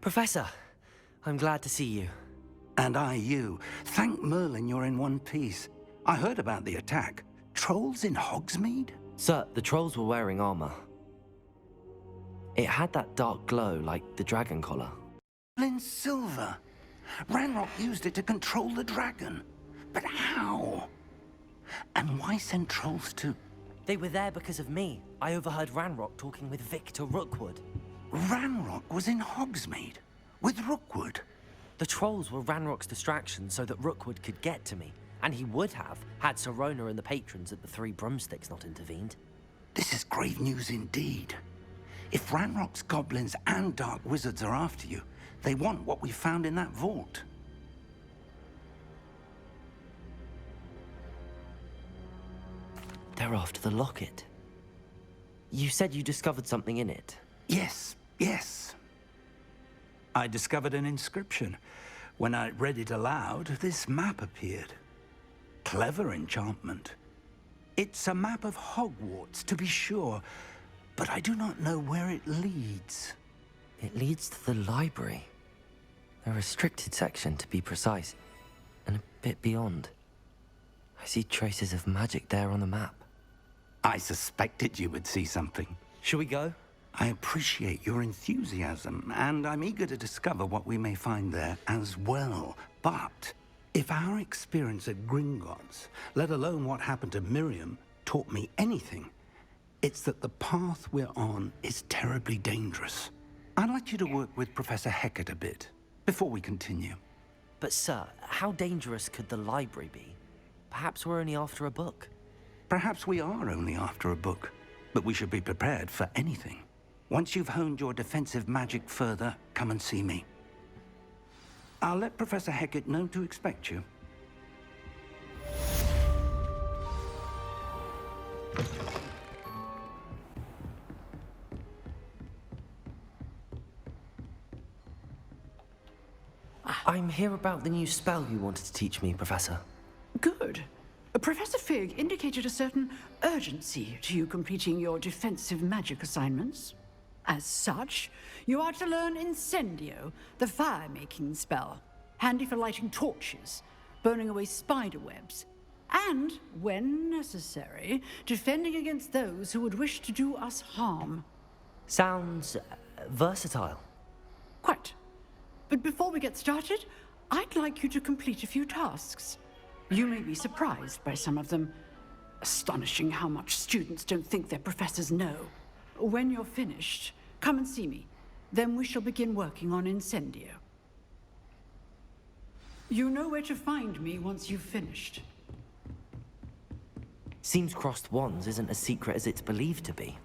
Professor, I'm glad to see you. And I you. Thank Merlin you're in one piece. I heard about the attack. Trolls in Hogsmeade? Sir, the trolls were wearing armor. It had that dark glow like the dragon collar. In silver. Ranrock used it to control the dragon. But how? And why send trolls to... They were there because of me. I overheard Ranrock talking with Victor Rookwood. Ranrock was in Hogsmeade? With Rookwood? The trolls were Ranrock's distraction so that Rookwood could get to me. And he would have, had Sirona and the patrons at the Three Broomsticks not intervened. This is grave news indeed. If Ranrock's goblins and dark wizards are after you, they want what we found in that vault. They're after the locket. You said you discovered something in it. Yes. I discovered an inscription. When I read it aloud, this map appeared. Clever enchantment. It's a map of Hogwarts, to be sure, but I do not know where it leads. It leads to the library. A restricted section, to be precise, and a bit beyond. I see traces of magic there on the map. I suspected you would see something. Shall we go? I appreciate your enthusiasm, and I'm eager to discover what we may find there as well. But if our experience at Gringotts, let alone what happened to Miriam, taught me anything, it's that the path we're on is terribly dangerous. I'd like you to work with Professor Hecat a bit, before we continue. But sir, how dangerous could the library be? Perhaps we're only after a book. Perhaps we are only after a book, but we should be prepared for anything. Once you've honed your defensive magic further, come and see me. I'll let Professor Hecat know to expect you. I'm here about the new spell you wanted to teach me, Professor. Good. Professor Fig indicated a certain urgency to you completing your defensive magic assignments. As such, you are to learn Incendio, the fire-making spell, handy for lighting torches, burning away spider webs, and, when necessary, defending against those who would wish to do us harm. Sounds versatile. Quite. But before we get started, I'd like you to complete a few tasks. You may be surprised by some of them. Astonishing how much students don't think their professors know. When you're finished, come and see me. Then we shall begin working on Incendio. You know where to find me once you've finished. Seems crossed wands isn't as secret as it's believed to be.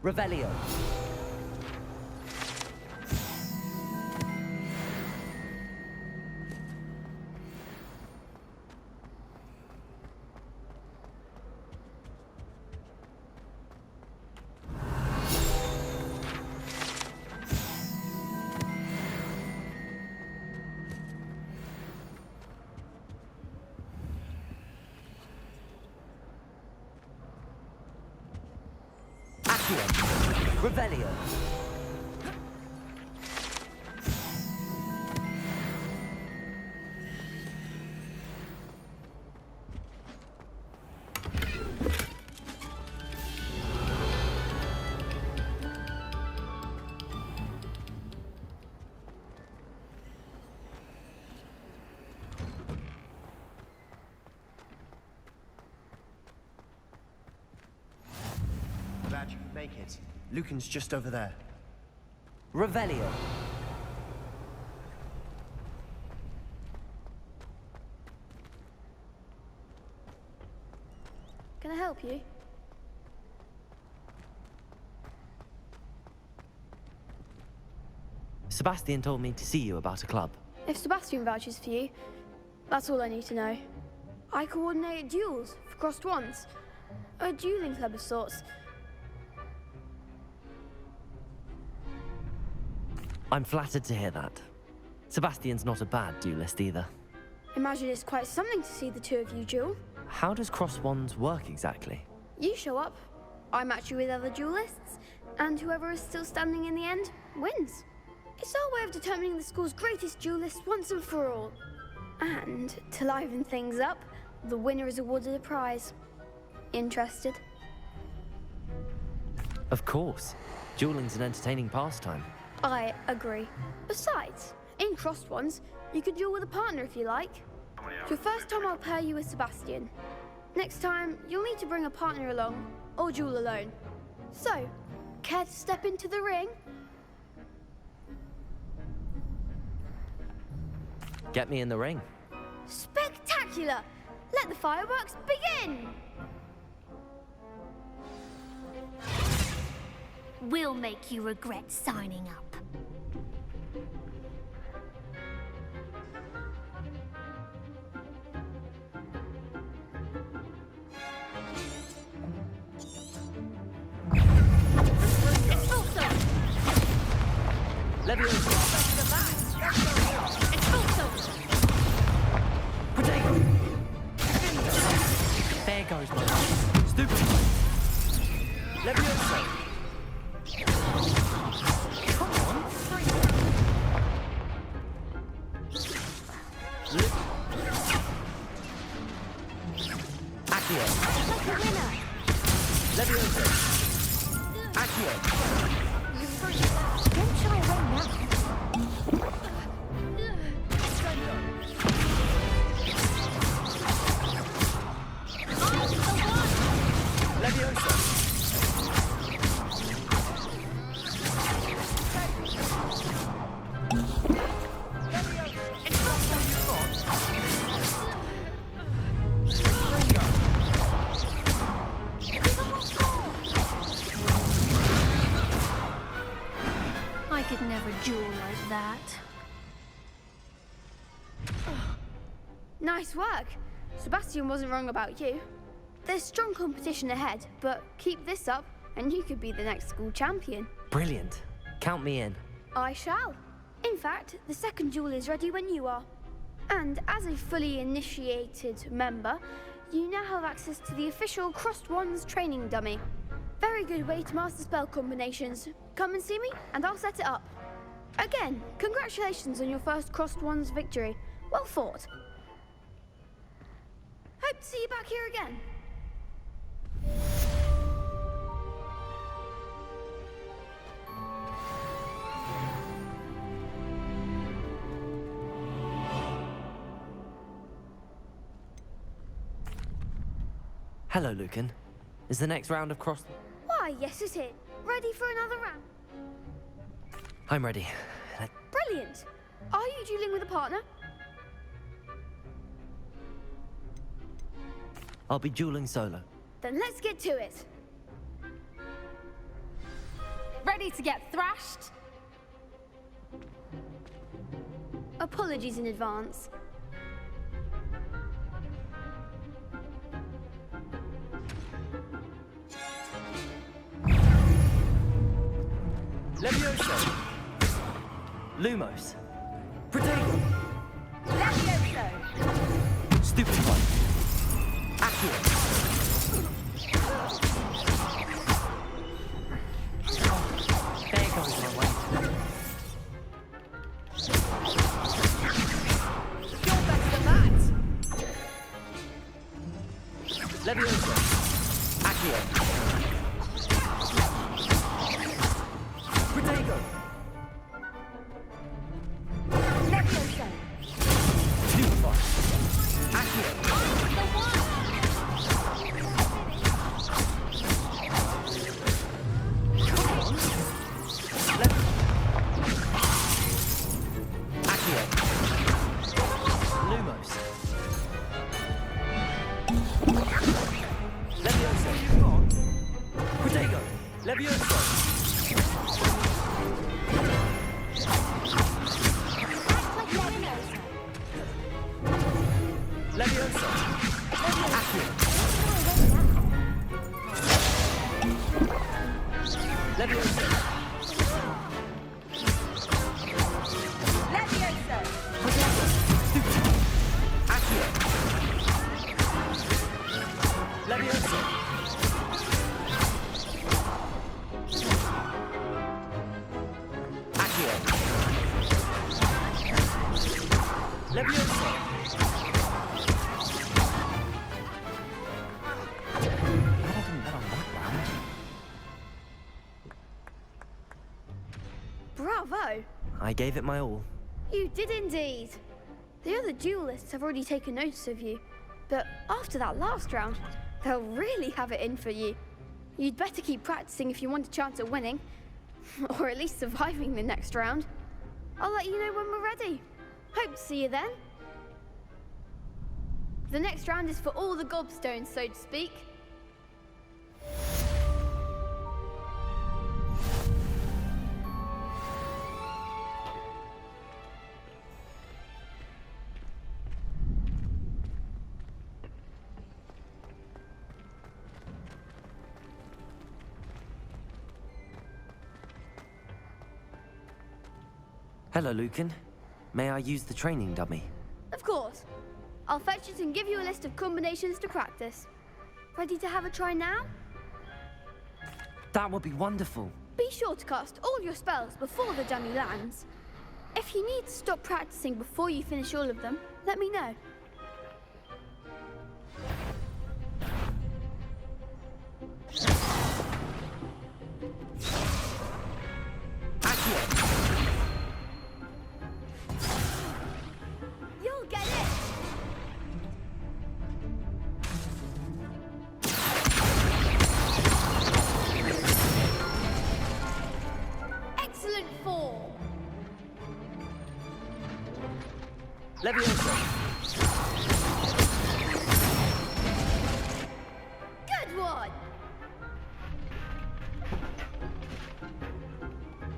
Revelio. Revelio. Glad you could make it. Lucan's just over there. Revelio. Can I help you? Sebastian told me to see you about a club. If Sebastian vouches for you, that's all I need to know. I coordinate duels for crossed wands. A dueling club of sorts. I'm flattered to hear that. Sebastian's not a bad duelist either. Imagine it's quite something to see the two of you duel. How does cross wands work exactly? You show up, I match you with other duelists, and whoever is still standing in the end wins. It's our way of determining the school's greatest duelist once and for all. And to liven things up, the winner is awarded a prize. Interested? Of course. Dueling's an entertaining pastime. I agree. Besides, in crossed ones, you can duel with a partner if you like. Your first time I'll pair you with Sebastian. Next time, you'll need to bring a partner along, or duel alone. So, care to step into the ring? Get me in the ring. Spectacular! Let the fireworks begin! We'll make you regret signing up. Leviosa! Potato! There goes my life. Stupid! Leviosa! Come on! Accio! Leviosa! Accio! Don't shy away now. Leviosa! I could never duel like that. Nice work. Sebastian wasn't wrong about you. There's strong competition ahead, but keep this up and you could be the next school champion. Brilliant. Count me in. I shall. In fact, the second duel is ready when you are. And as a fully initiated member, you now have access to the official Crossed Wands training dummy. Very good way to master spell combinations. Come and see me, and I'll set it up. Again, congratulations on your first Crossed Wands victory. Well fought. Hope to see you back here again. Hello, Lucan. Is the next round of cross... Why, yes it is. Ready for another round? I'm ready. Brilliant. Are you dueling with a partner? I'll be dueling solo. Then let's get to it. Ready to get thrashed? Apologies in advance. Leviosa! Lumos! Protego! Levioso! Stupid one! Accio! There goes my way. You're better than that! Leviosa! Accio! Protego! Levioso! Stupefy! Accio! The one! Accio! Lumos! Levioso! Protego! Levioso! Act like Levioso! Bravo! I gave it my all. You did indeed. The other duelists have already taken notice of you, but after that last round, they'll really have it in for you. You'd better keep practicing if you want a chance at winning, or at least surviving the next round. I'll let you know when we're ready. Hope to see you then. The next round is for all the gobstones, so to speak. Hello, Lucan. May I use the training dummy? Of course. I'll fetch it and give you a list of combinations to practice. Ready to have a try now? That would be wonderful. Be sure to cast all your spells before the dummy lands. If you need to stop practicing before you finish all of them, let me know. You'll get it! Excellent form! Leviosa. Good one!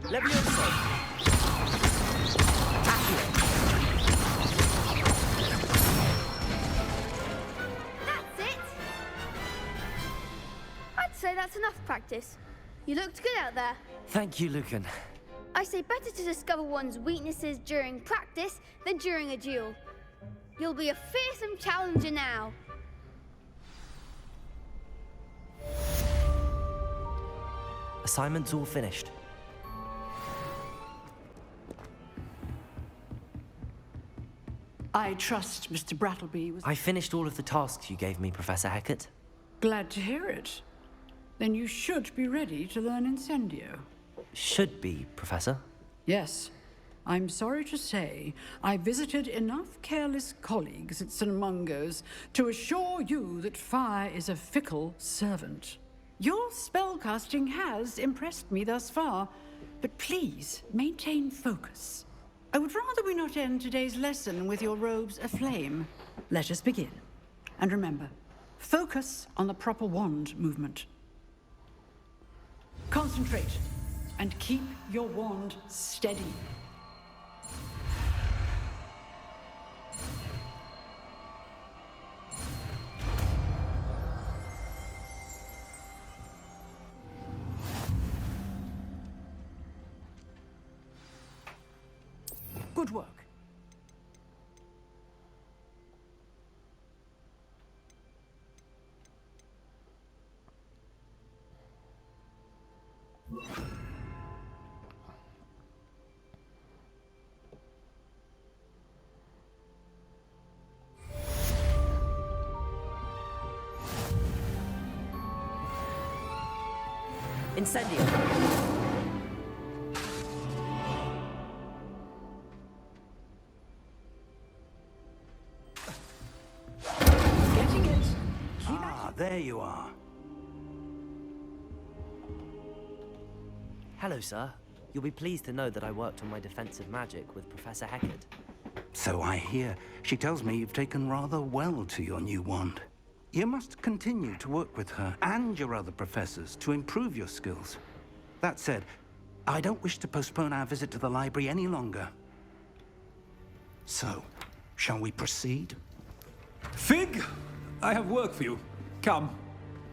Leviosa. That's it! I'd say that's enough practice. You looked good out there. Thank you, Lucan. I say better to discover one's weaknesses during practice than during a duel. You'll be a fearsome challenger now. Assignment's all finished. I trust Mr. Brattleby was I finished all of the tasks you gave me, Professor Hecat. glad to hear it. Then you should be ready to learn Incendio. Should be, Professor. Yes. I'm sorry to say, I visited enough careless colleagues at St. Mungo's to assure you that fire is a fickle servant. Your spellcasting has impressed me thus far, but please maintain focus. I would rather we not end today's lesson with your robes aflame. Let us begin. And remember, focus on the proper wand movement. Concentrate and keep your wand steady. Good work. Incendio. Getting it. There you are. Hello, sir. You'll be pleased to know that I worked on my defensive magic with Professor Hecat. So I hear. She tells me you've taken rather well to your new wand. You must continue to work with her and your other professors to improve your skills. That said, I don't wish to postpone our visit to the library any longer. So, shall we proceed? Fig, I have work for you. Come.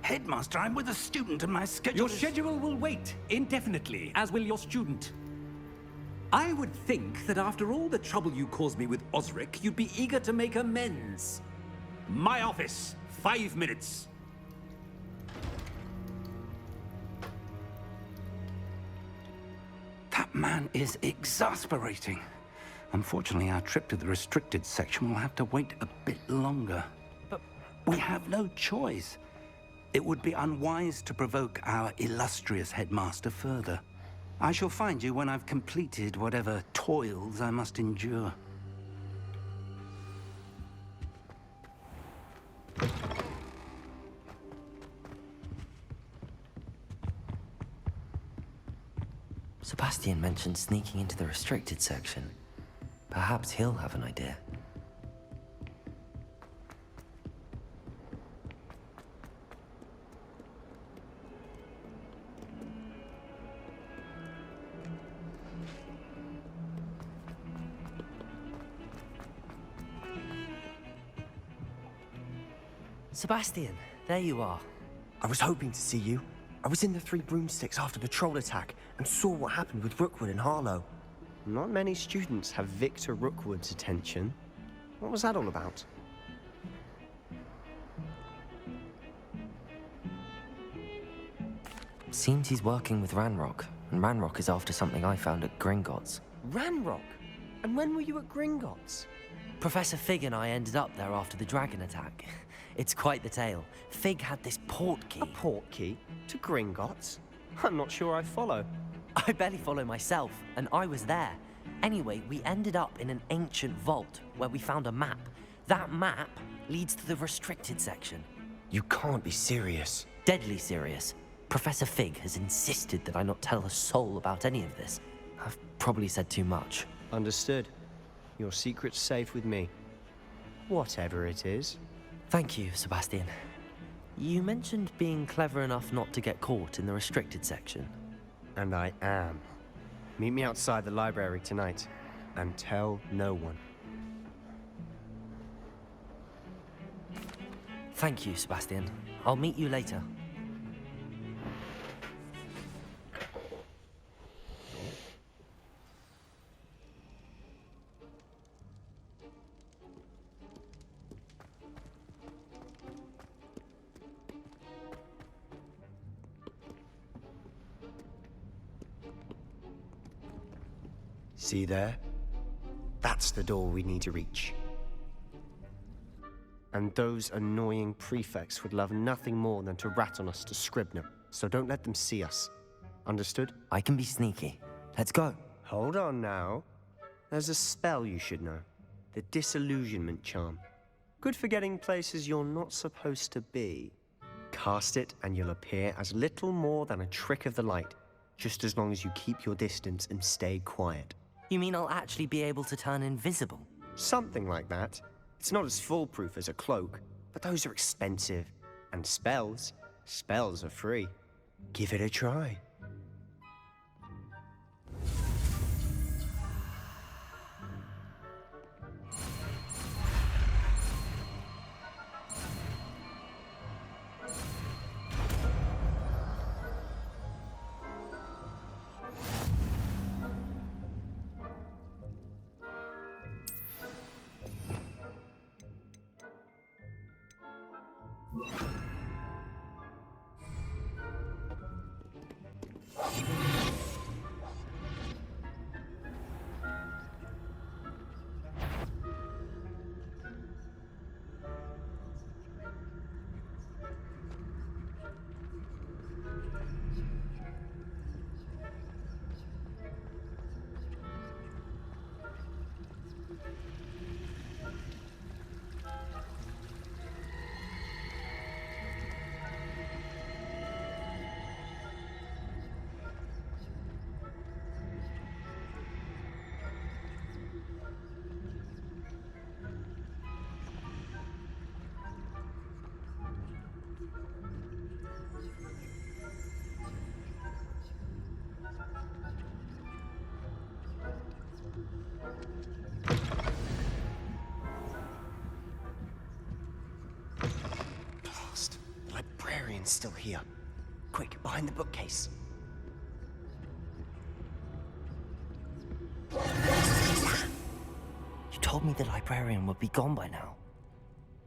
Headmaster, I'm with a student and my schedule Your is... schedule will wait indefinitely, as will your student. I would think that after all the trouble you caused me with Osric, you'd be eager to make amends. My office, 5 minutes. That man is exasperating. Unfortunately, our trip to the restricted section will have to wait a bit longer. But we have no choice. It would be unwise to provoke our illustrious headmaster further. I shall find you when I've completed whatever toils I must endure. Sebastian mentioned sneaking into the restricted section. Perhaps he'll have an idea. Sebastian, there you are. I was hoping to see you. I was in the Three Broomsticks after the troll attack and saw what happened with Rookwood and Harlow. Not many students have Victor Rookwood's attention. What was that all about? Seems he's working with Ranrock, and Ranrock is after something I found at Gringotts. Ranrock? And when were you at Gringotts? Professor Fig and I ended up there after the dragon attack. It's quite the tale. Fig had this port key. A port key? To Gringotts? I'm not sure I follow. I barely follow myself, and I was there. Anyway, we ended up in an ancient vault where we found a map. That map leads to the restricted section. You can't be serious. Deadly serious. Professor Fig has insisted that I not tell a soul about any of this. I've probably said too much. Understood. Your secret's safe with me. Whatever it is. Thank you, Sebastian. You mentioned being clever enough not to get caught in the restricted section. And I am. Meet me outside the library tonight, and tell no one. Thank you, Sebastian. I'll meet you later. See there? That's the door we need to reach. And those annoying prefects would love nothing more than to rat on us to Scribner, so don't let them see us. Understood? I can be sneaky. Let's go. Hold on now. There's a spell you should know. The Disillusionment Charm. Good for getting places you're not supposed to be. Cast it and you'll appear as little more than a trick of the light, just as long as you keep your distance and stay quiet. You mean I'll actually be able to turn invisible? Something like that. It's not as foolproof as a cloak, but those are expensive. And spells are free. Give it a try. librarian's still here. Quick, behind the bookcase. You told me the librarian would be gone by now.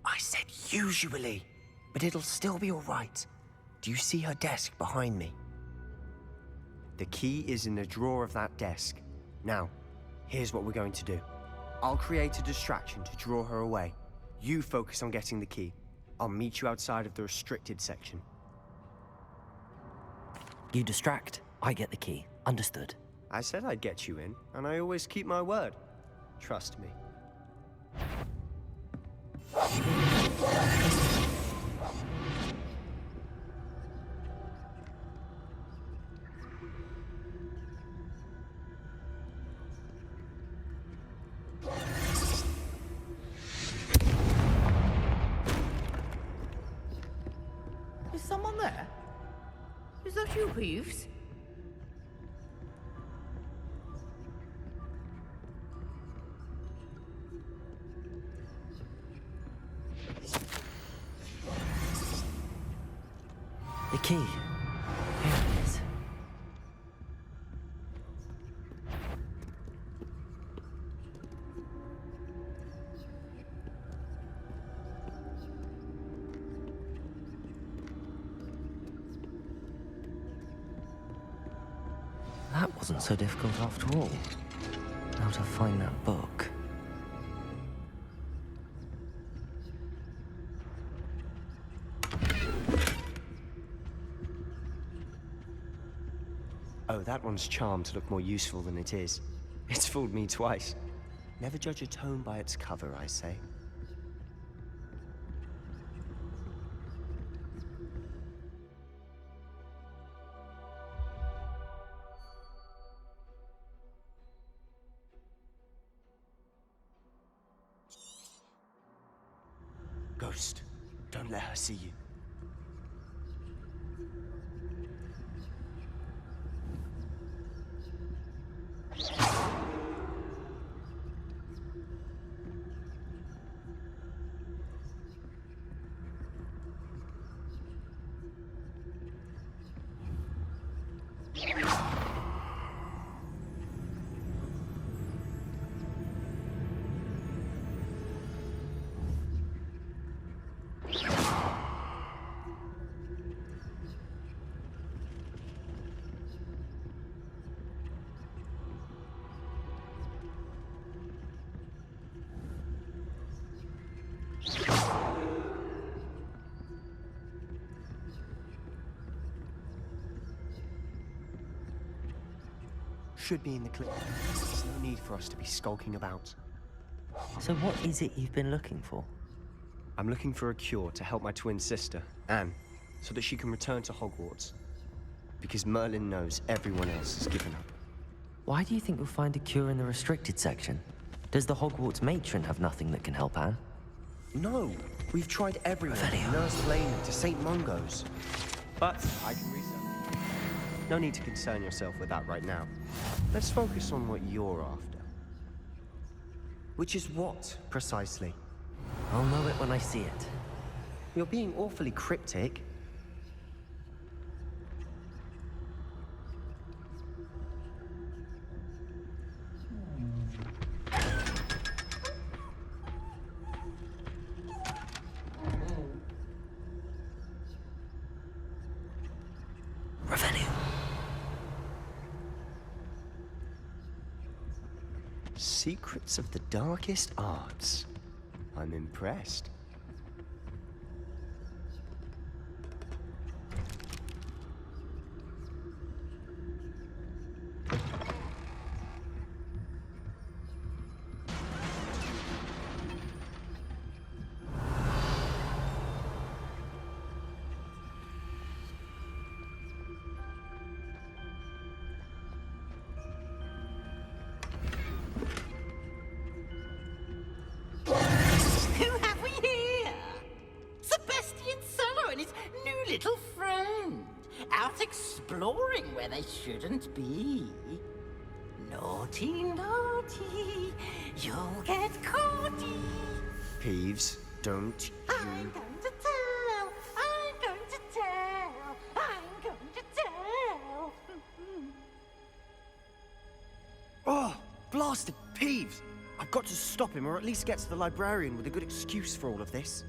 I said usually, but it'll still be all right. Do you see her desk behind me? The key is in the drawer of that desk. Now, here's what we're going to do. I'll create a distraction to draw her away. You focus on getting the key. I'll meet you outside of the restricted section. You distract, I get the key. Understood. I said I'd get you in, and I always keep my word. Trust me. Is someone there? Is that you, Peeves? The key. Here it is. That wasn't so difficult after all. Now to find that book. Oh, that one's charmed to look more useful than it is. It's fooled me twice. Never judge a tome by its cover, I say. Ghost, don't let her see you. Should be in the clip. There's no need for us to be skulking about. So what is it you've been looking for? I'm looking for a cure to help my twin sister, Anne, so that she can return to Hogwarts. Because Merlin knows everyone else has given up. Why do you think you'll find a cure in the restricted section? Does the Hogwarts matron have nothing that can help Anne? No, we've tried everyone. Revelio. Nurse Lane to St. Mungo's. But I can research. No need to concern yourself with that right now. Let's focus on what you're after. Which is what, precisely? I'll know it when I see it. You're being awfully cryptic. Revelio. Secrets of the darkest arts. I'm impressed. Little friend, out exploring where they shouldn't be. Naughty, naughty, you'll get caughty. Peeves, don't you... I'm going to tell, I'm going to tell. bastard Peeves! I've got to stop him, or at least get to the librarian with a good excuse for all of this.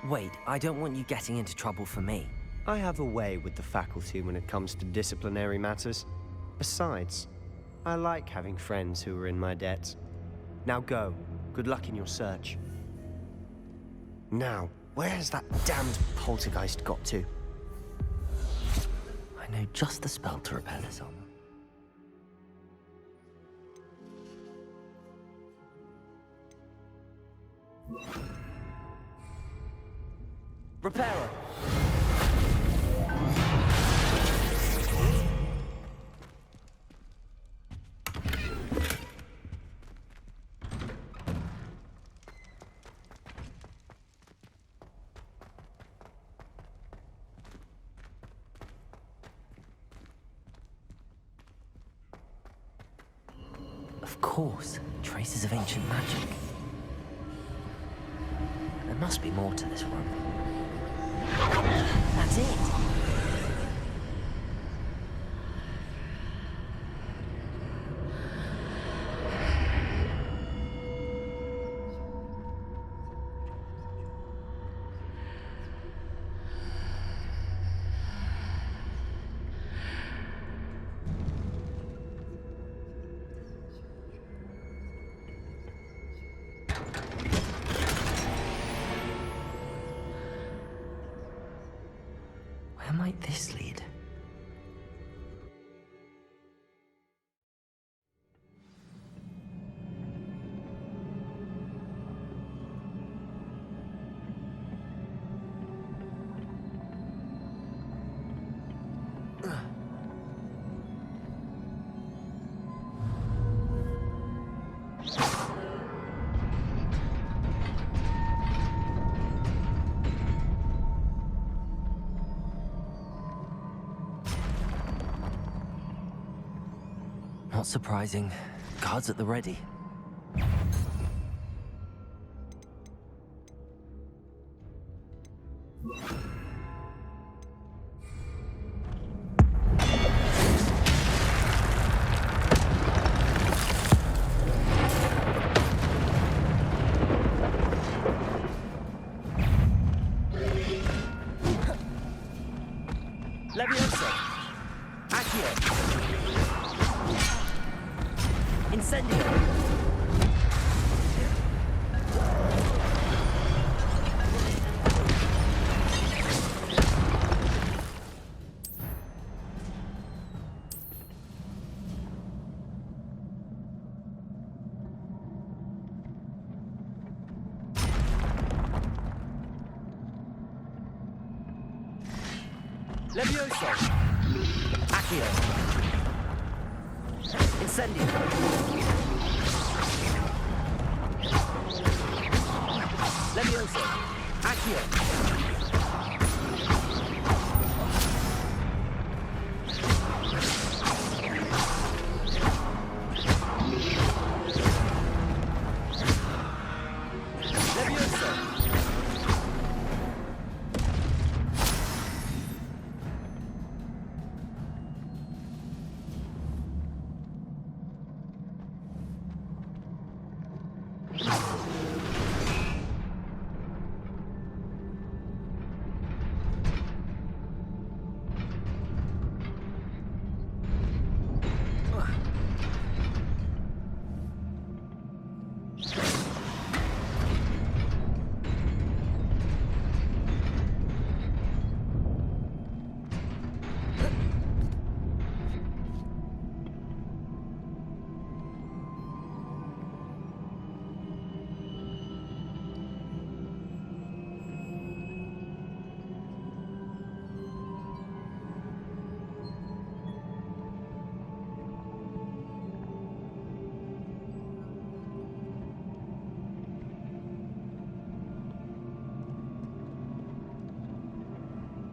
Wait, I don't want you getting into trouble for me. I have a way with the faculty when it comes to disciplinary matters. Besides, I like having friends who are in my debt. Now go. Good luck in your search. Now, where has that damned poltergeist got to? I know just the spell to repel this on. Repairer! Of course, traces of ancient magic. There must be more to this room. That's it! Where might this lead? Not surprising. Guards at the ready. Leviosa! Accio! Incendio! Levioso! Accio! Incendio! Levioso! Accio! Levioso!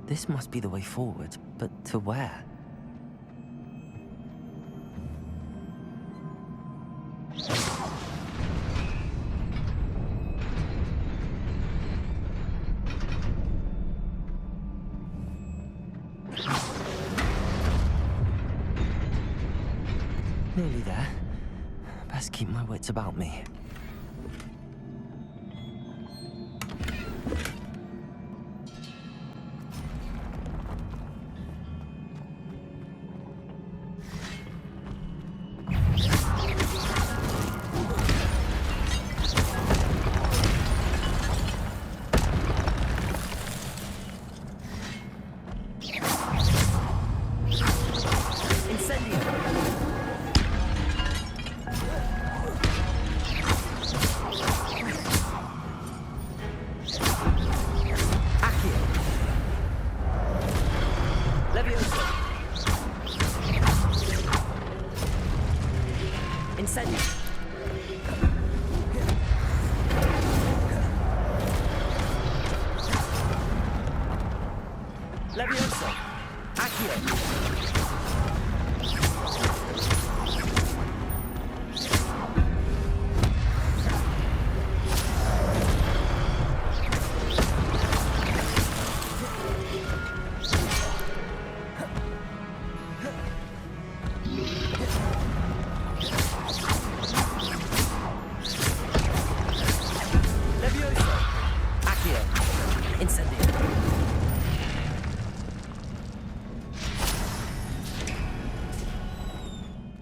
This must be the way forward, but to where? it's about me.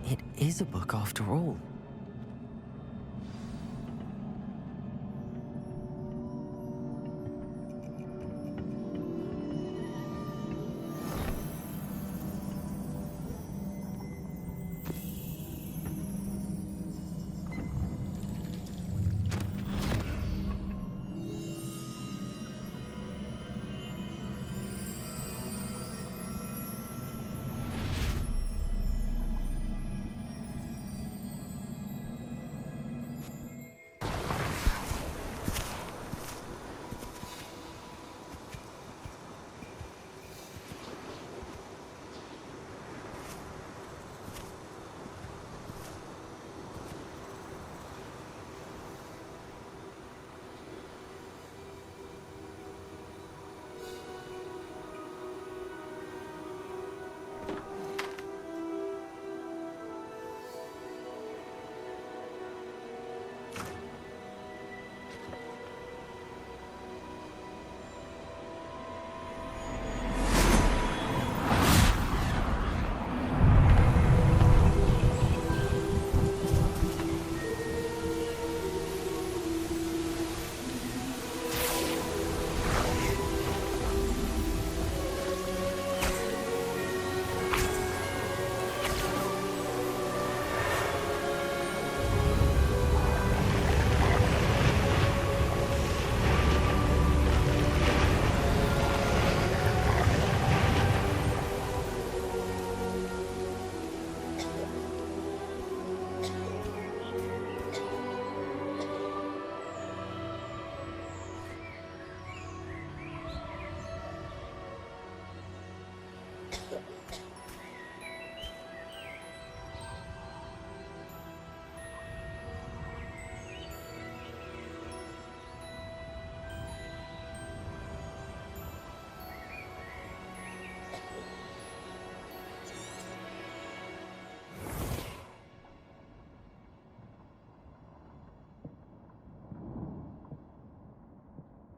It is a book after all.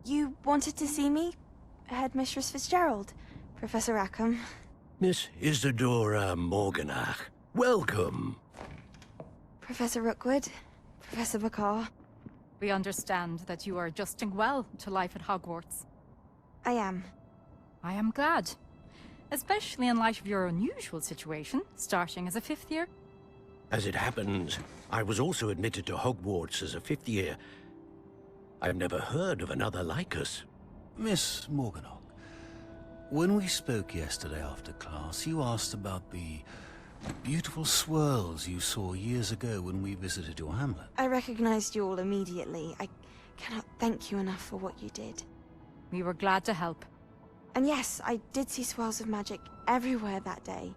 You wanted to see me? Headmistress Fitzgerald, Professor Rackham. Miss Isadora Morganach, welcome. Professor Rookwood, Professor Bakar. We understand that you are adjusting well to life at Hogwarts. I am. I am glad. Especially in light of your unusual situation, starting as a fifth year. As it happens, I was also admitted to Hogwarts as a fifth year. I've never heard of another like us. Miss Morganach, when we spoke yesterday after class, you asked about the beautiful swirls you saw years ago when we visited your hamlet. I recognized you all immediately. I cannot thank you enough for what you did. We were glad to help. And yes, I did see swirls of magic everywhere that day.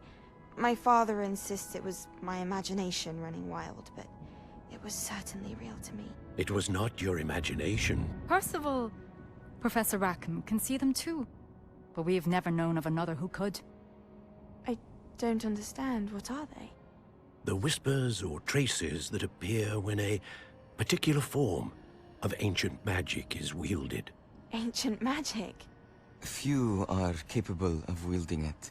My father insists it was my imagination running wild, but it was certainly real to me. It was not your imagination. Percival, Professor Rackham can see them too. But we have never known of another who could. I don't understand. What are they? The whispers or traces that appear when a particular form of ancient magic is wielded. Ancient magic? Few are capable of wielding it.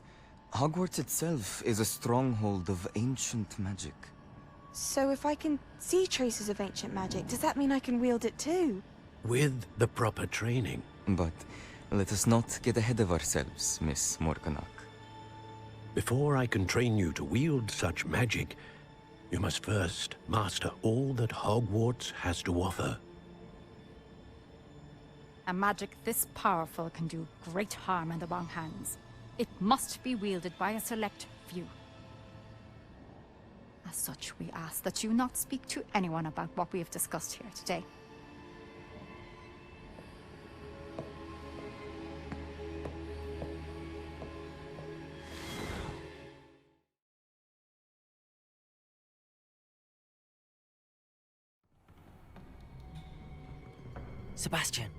Hogwarts itself is a stronghold of ancient magic. So if I can see traces of ancient magic, does that mean I can wield it too? With the proper training. But let us not get ahead of ourselves, Miss Morganach. Before I can train you to wield such magic, you must first master all that Hogwarts has to offer. A magic this powerful can do great harm in the wrong hands. It must be wielded by a select few. As such, we ask that you not speak to anyone about what we have discussed here today. Sebastian.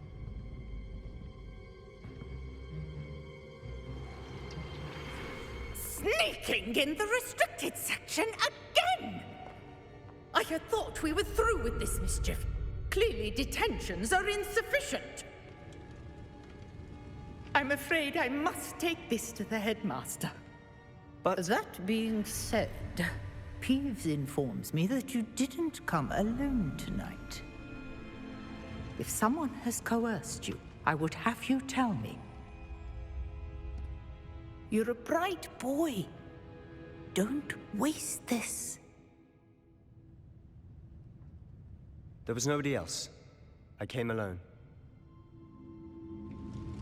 Sneaking in the restricted section again! I had thought we were through with this mischief. Clearly detentions are insufficient. I'm afraid I must take this to the headmaster. But that being said, Peeves informs me that you didn't come alone tonight. If someone has coerced you, I would have you tell me. You're a bright boy. Don't waste this. There was nobody else. I came alone.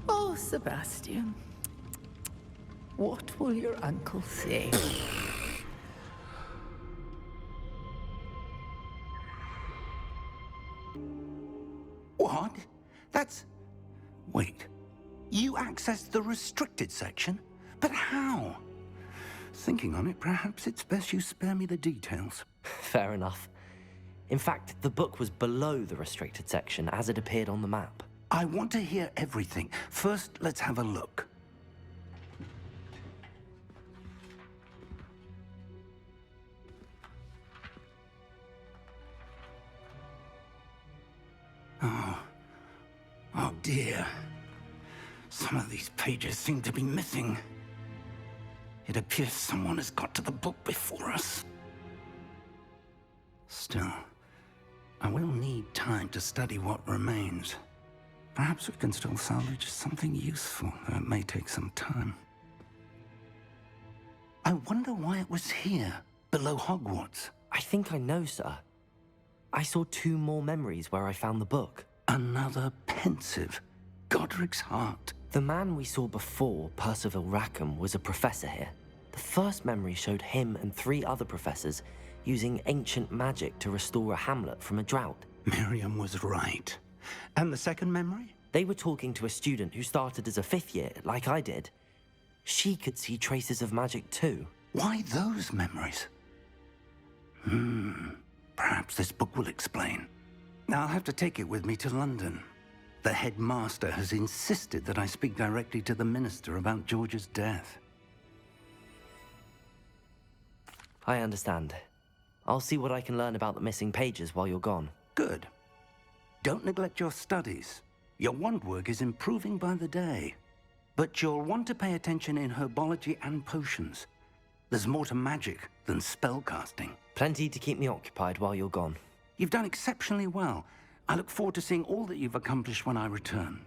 Oh, Sebastian. What will your uncle say? What? That's... Wait. You accessed the restricted section? But how? Thinking on it, perhaps it's best you spare me the details. Fair enough. In fact, the book was below the restricted section as it appeared on the map. I want to hear everything. First, let's have a look. Oh dear. Some of these pages seem to be missing. It appears someone has got to the book before us. Still, I will need time to study what remains. Perhaps we can still salvage something useful, though it may take some time. I wonder why it was here, below Hogwarts. I think I know, sir. I saw 2 more memories where I found the book. Another pensive. Godric's heart. The man we saw before, Percival Rackham, was a professor here. The first memory showed him and 3 other professors using ancient magic to restore a hamlet from a drought. Miriam was right. And the second memory? They were talking to a student who started as a 5th year, like I did. She could see traces of magic too. Why those memories? Perhaps this book will explain. Now I'll have to take it with me to London. The headmaster has insisted that I speak directly to the minister about George's death. I understand. I'll see what I can learn about the missing pages while you're gone. Good. Don't neglect your studies. Your wand work is improving by the day. But you'll want to pay attention in herbology and potions. There's more to magic than spellcasting. Plenty to keep me occupied while you're gone. You've done exceptionally well. I look forward to seeing all that you've accomplished when I return.